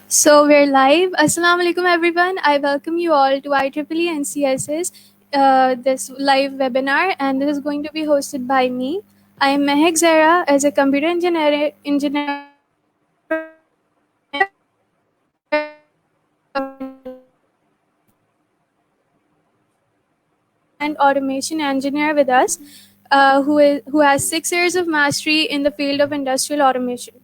So we're live. Assalamu alaikum everyone. I welcome you all to IEEE and CSS, this live webinar, and this is going to be hosted by me. I am Mehek Zara as a computer engineer and automation engineer with us, who has 6 years of mastery in the field of industrial automation.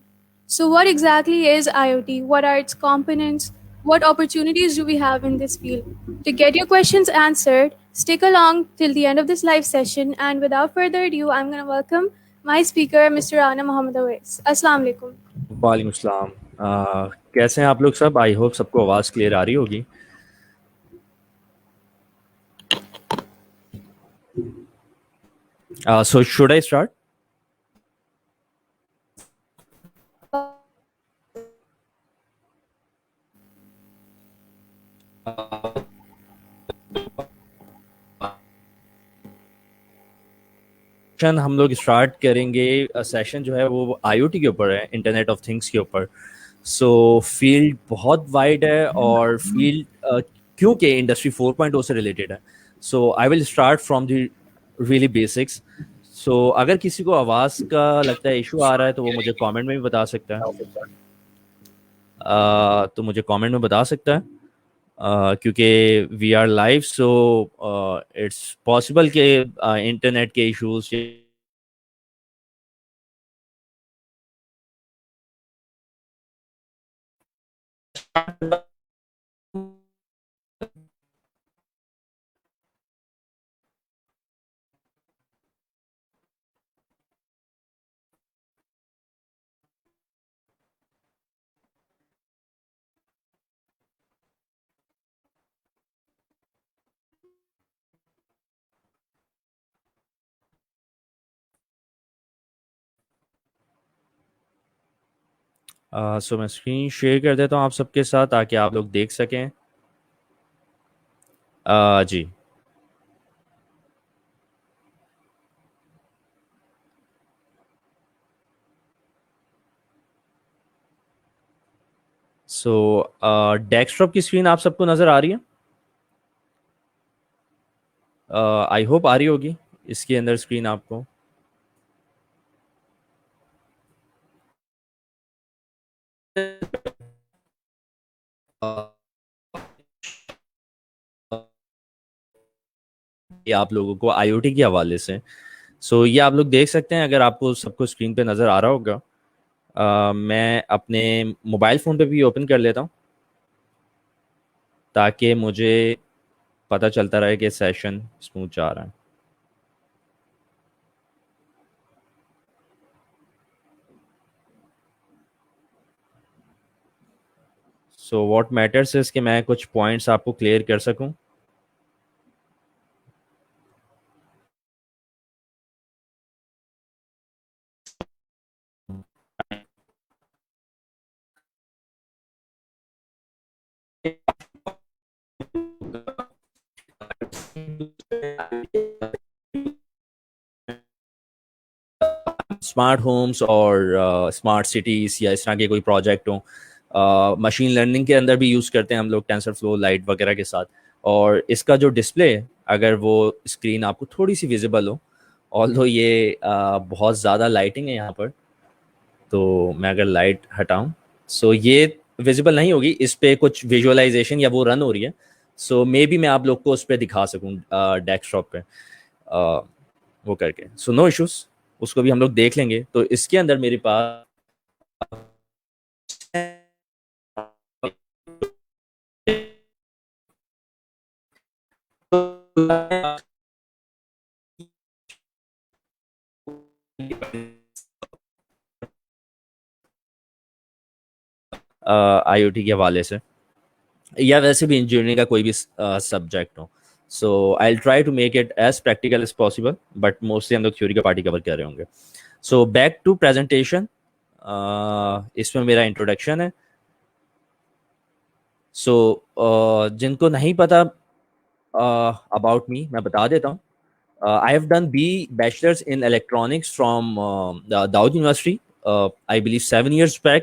So, what exactly is IoT? What are its components? What opportunities do we have in this field? To get your questions answered, stick along till the end of this live session. And without further ado, I'm going to welcome my speaker, Mr. Rana Mohammed Awais. Assalamu alaikum. वालेकुम अस्सलाम। कैसे हैं आप लोग सब? I hope सबको आवाज़ clear आ रही होगी। So should I start? हम लोग स्टार्ट करेंगे सेशन जो है वो IoT के ऊपर है, इंटरनेट ऑफ थिंग्स के ऊपर। सो फील्ड बहुत वाइड है और फील्ड क्योंकि इंडस्ट्री 4.0 से रिलेटेड है। So I will start from the really basics. So अगर किसी को आवाज़ का लगता है इशू आ रहा है तो वो मुझे कमेंट में भी बता सकता है। तो मुझे कमेंट में बता सकता है क्योंकि we are live, so it's possible कि इंटरनेट के इश्यूज सो मैं स्क्रीन शेयर कर देता हूँ आप सबके साथ ताकि आप लोग देख सकें। जी सो डेस्कटॉप की स्क्रीन आप सबको नज़र आ रही है? आई होप आ रही होगी इसके अंदर स्क्रीन आपको। ये आप लोगों को IoT के हवाले से। सो ये आप लोग देख सकते हैं, अगर आपको सबको स्क्रीन पे नज़र आ रहा होगा। मैं अपने मोबाइल फ़ोन पे भी ओपन कर लेता हूँ ताकि मुझे पता चलता रहे कि सेशन स्मूथ जा रहा है। सो व्हाट मैटर्स इज़ कि मैं कुछ पॉइंट्स आपको क्लियर कर सकूं। स्मार्ट होम्स और स्मार्ट सिटीज़ या इस तरह के कोई प्रोजेक्ट हों, मशीन लर्निंग के अंदर भी यूज़ करते हैं हम लोग टेंसर फ्लो लाइट वगैरह के साथ। और इसका जो डिस्प्ले है, अगर वो स्क्रीन आपको थोड़ी सी विजिबल हो, ऑल्दो ये बहुत ज़्यादा लाइटिंग है यहाँ पर, तो मैं अगर लाइट हटाऊँ सो ये विजिबल नहीं होगी, इस पर कुछ विजुअलाइजेशन या वो रन हो रही है। सो मे बी मैं आप लोग को उस पर दिखा सकूँ डेस्कटॉप पे वो करके। सो नो इश्यूज़, उसको भी हम लोग देख लेंगे। तो इसके अंदर मेरे पास IoT के हवाले से या वैसे भी इंजीनियरिंग का कोई भी सब्जेक्ट हो। So I try to make it as practical as possible, but mostly हम लोग थ्योरी का पार्ट ही कवर कर रहे होंगे। सो बैक टू प्रेजेंटेशन, इसमें मेरा इंट्रोडक्शन है। सो जिनको नहीं पता अबाउट मी, मैं बता देता हूँ। I have done B bachelors in electronics from Dawood university, I believe 7 years back,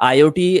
IoT,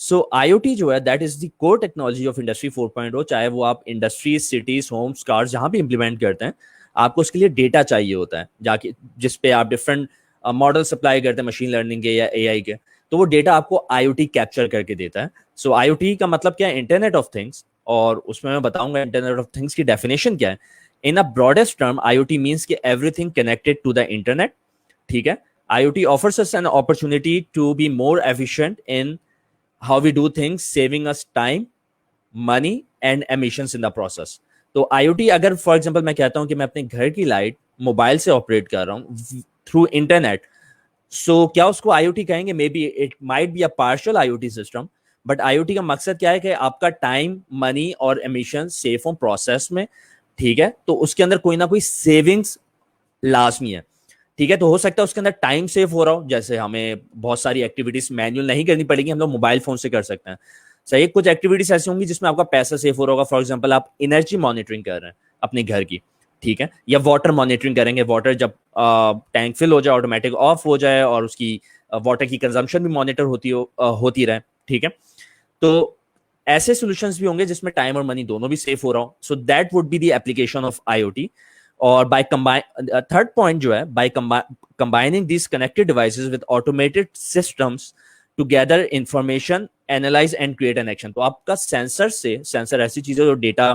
so IoT जो है that is the core technology of industry 4.0. चाहे वो आप इंडस्ट्रीज, सिटीज, होम्स, कार्स जहां भी इंप्लीमेंट करते हैं, आपको उसके लिए डेटा चाहिए होता है जाके, जिस पे आप डिफरेंट मॉडल सप्लाई करते हैं मशीन लर्निंग के या AI के, तो वो डेटा आपको IoT कैप्चर करके देता है. सो IoT का मतलब क्या है? Internet of things. और उसमें मैं बताऊंगा इंटरनेट ऑफ थिंग्स की डेफिनेशन क्या है. In a broadest term IoT means कि everything connected to the internet. ठीक है. IoT offers us an opportunity to be more efficient in how we do things, saving us time, money and emissions in the process. तो IoT अगर for example मैं कहता हूं कि मैं अपने घर की लाइट मोबाइल से ऑपरेट कर रहा हूं थ्रू इंटरनेट, सो क्या उसको IoT कहेंगे? May be it might be a partial IoT system, but IoT का मकसद क्या है कि आपका टाइम, मनी और एमिशन सेफ हो प्रोसेस में. ठीक है. तो उसके अंदर कोई ना कोई सेविंग्स लाजमी है. ठीक है. तो हो सकता है उसके अंदर टाइम सेव हो रहा हो, जैसे हमें बहुत सारी एक्टिविटीज मैनुअल नहीं करनी पड़ेगी, हम लोग मोबाइल फोन से कर सकते हैं. सही. कुछ एक्टिविटीज ऐसी होंगी जिसमें आपका पैसा सेव हो रहा होगा. फॉर एग्जांपल आप एनर्जी मॉनिटरिंग कर रहे हैं अपने घर की. ठीक है. या वाटर मॉनिटरिंग करेंगे, वाटर जब टैंक फिल हो जाए ऑटोमेटिक ऑफ हो जाए और उसकी वाटर की कंजम्पशन भी मॉनिटर होती रहे. ठीक है. तो ऐसे सॉल्यूशंस भी होंगे जिसमें टाइम और मनी दोनों भी सेव हो रहा हो. So that would be the application of IoT. और बाय कंबाइन थर्ड पॉइंट जो है, bye combining these connected devices with automated systems to gather information, analyze and create an action. तो आपका सेंसर ऐसी चीजें जो डेटा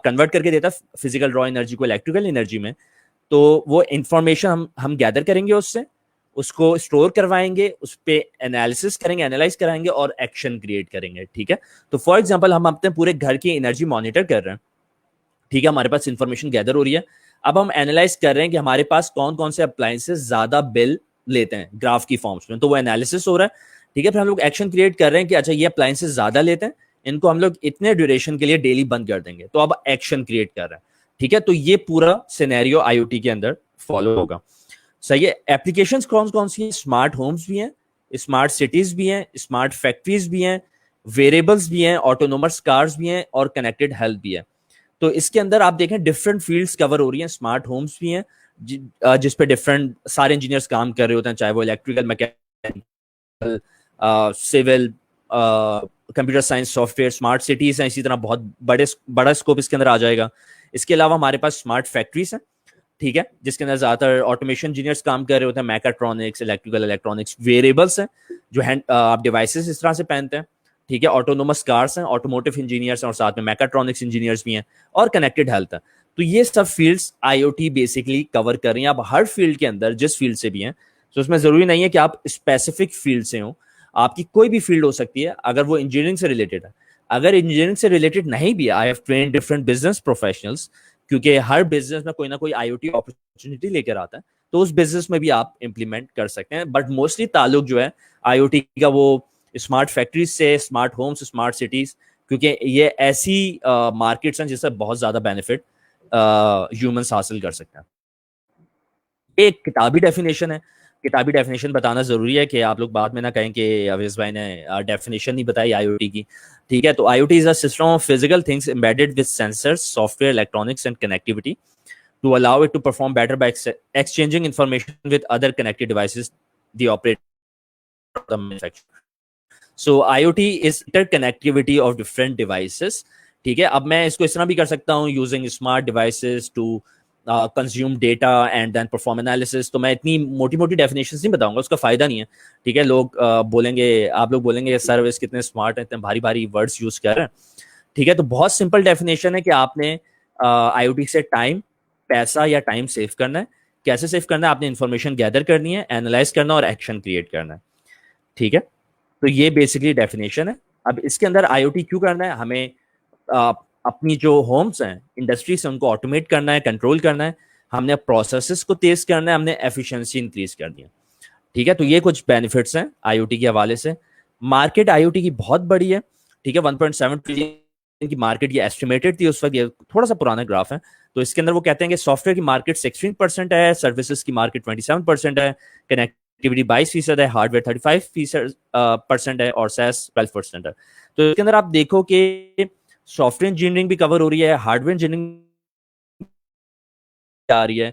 कन्वर्ट करके देता है फिजिकल रॉ एनर्जी को इलेक्ट्रिकल एनर्जी में. तो वो इंफॉर्मेशन हम गैदर करेंगे, उससे उसको स्टोर करवाएंगे, उस पर एनालिसिस करेंगे, एनालाइज कराएंगे और एक्शन क्रिएट करेंगे. ठीक है. तो फॉर एग्जांपल हम अपने पूरे घर की एनर्जी मॉनिटर कर रहे हैं. ठीक है. हमारे पास इंफॉर्मेशन गैदर हो रही है. अब हम एनालाइज कर रहे हैं कि हमारे पास कौन कौन से अप्लायंसेस ज्यादा बिल लेते हैं ग्राफ की फॉर्म्स में. तो वो एनालिसिस हो रहा है. ठीक है. फिर हम लोग एक्शन क्रिएट कर रहे हैं कि अच्छा ये अप्लायंसेस ज्यादा लेते हैं, इनको हम लोग इतने ड्यूरेशन के लिए डेली बंद कर देंगे. तो अब एक्शन क्रिएट कर रहे हैं. ठीक है. तो ये पूरा सिनेरियो IoT के अंदर फॉलो होगा. सही है. एप्लीकेशंस कौन कौन सी हैं? स्मार्ट होम्स भी हैं, स्मार्ट सिटीज भी हैं, स्मार्ट फैक्ट्रीज भी हैं, वेरिएबल्स भी हैं, ऑटोनोमस कार्स भी हैं और कनेक्टेड हेल्थ भी है. तो इसके अंदर आप देखें डिफरेंट फील्ड्स कवर हो रही हैं. स्मार्ट होम्स भी हैं जिस पे डिफरेंट सारे इंजीनियर्स काम कर रहे होते हैं, चाहे वो electrical, mechanical, civil, computer science, software. Smart cities हैं, इसी तरह बहुत बड़ा स्कोप इसके अंदर आ जाएगा. इसके अलावा हमारे पास स्मार्ट फैक्ट्रीज हैं. ठीक है. जिसके अंदर ज्यादातर ऑटोमेशन इंजीनियर्स काम कर रहे होते हैं, मैकाट्रॉनिक्स, इलेक्ट्रिकल इलेक्ट्रॉनिक्स. वेरिएबल्स हैं जो आप डिवाइसेस इस तरह से पहनते हैं. ठीक है. ऑटोनोमस कार्स हैं, ऑटोमोटिव इंजीनियर्स हैं और साथ में मैकाट्रॉनिक्स इंजीनियर्स भी हैं और कनेक्टेड हेल्थ है. तो ये सब फील्ड्स IoT बेसिकली कवर कर रही हैं. आप हर फील्ड के अंदर जिस फील्ड से भी हैं, तो उसमें जरूरी नहीं है कि आप स्पेसिफिक फील्ड से हो, आपकी कोई भी फील्ड हो सकती है अगर वो इंजीनियरिंग से रिलेटेड है. अगर इंजीनियरिंग से रिलेटेड नहीं भी, I have train different business professionals, क्योंकि हर बिजनेस में कोई ना कोई IoT अपॉर्चुनिटी लेकर आता है, तो उस बिजनेस में भी आप इंप्लीमेंट कर सकते हैं. बट मोस्टली ताल्लुक जो है IoT का वो स्मार्ट फैक्ट्रीज से, स्मार्ट होम्स, स्मार्ट सिटीज, क्योंकि ये ऐसी मार्केट्स हैं जिससे बहुत ज्यादा बेनिफिट ह्यूमंस हासिल कर सकते हैं. एक किताबी डेफिनेशन है. किताबी डेफिनेशन बताना जरूरी है कि आप लोग बाद में ना कहें कि अवेज भाई ने डेफिनेशन नहीं बताई IoT की. ठीक है. तो IoT is a system of physical things embedded with sensors, software, electronics and connectivity to allow it to perform better by exchanging information with other connected devices, the operator, the manufacturer. So IoT is interconnectivity of different devices. ठीक है. अब मैं इसको इस तरह भी कर सकता हूँ, using smart devices to consume data and then perform analysis. तो मैं इतनी मोटी मोटी डेफिनेशंस नहीं बताऊंगा, उसका फायदा नहीं है. ठीक है. आप लोग बोलेंगे सर इस कितने स्मार्ट हैं, इतने भारी भारी वर्ड्स यूज कर रहे हैं. ठीक है. तो बहुत सिंपल डेफिनेशन है कि आपने IoT से टाइम, पैसा या टाइम सेव करना है. कैसे सेव करना है? आपने इंफॉर्मेशन गैदर करनी है, एनालाइज करना और एक्शन क्रिएट करना है. ठीक है. तो ये बेसिकली डेफिनेशन है. अब इसके अंदर IoT क्यों करना है? हमें अपनी जो होम्स हैं, इंडस्ट्रीज हैं, उनको ऑटोमेट करना है, कंट्रोल करना है. हमने प्रोसेसेस को तेज करना है, हमने एफिशिएंसी इंक्रीज करनी है. ठीक है. तो ये कुछ बेनिफिट्स हैं IoT के हवाले से. मार्केट IoT की बहुत बड़ी है. ठीक है. 1.7 ट्रिलियन की मार्केट ये एस्टिमेटेड थी उस वक्त. ये थोड़ा सा पुराना ग्राफ है. तो इसके अंदर वो कहते हैं कि सॉफ्टवेयर की मार्केट 16% है, सर्विसेज की मार्केट 27% है, कनेक्टिविटी 22% है, हार्डवेयर 35% है और SaaS 12% है. तो इसके अंदर आप देखो कि सॉफ्टवेयर इंजीनियरिंग भी कवर हो रही है, हार्डवेयर इंजीनियरिंग आ रही है.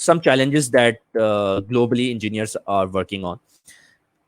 some challenges that globally engineers are working on.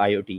IoT؟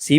C++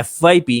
FYP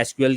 SQL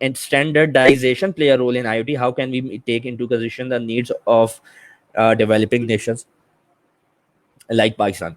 standardization play a role in IoT? How can we take into consideration the needs of developing nations like Pakistan?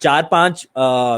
4-5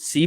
C++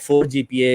4 GPA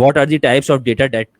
what are the types of data that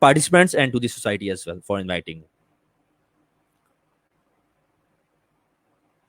participants and to the society as well for inviting.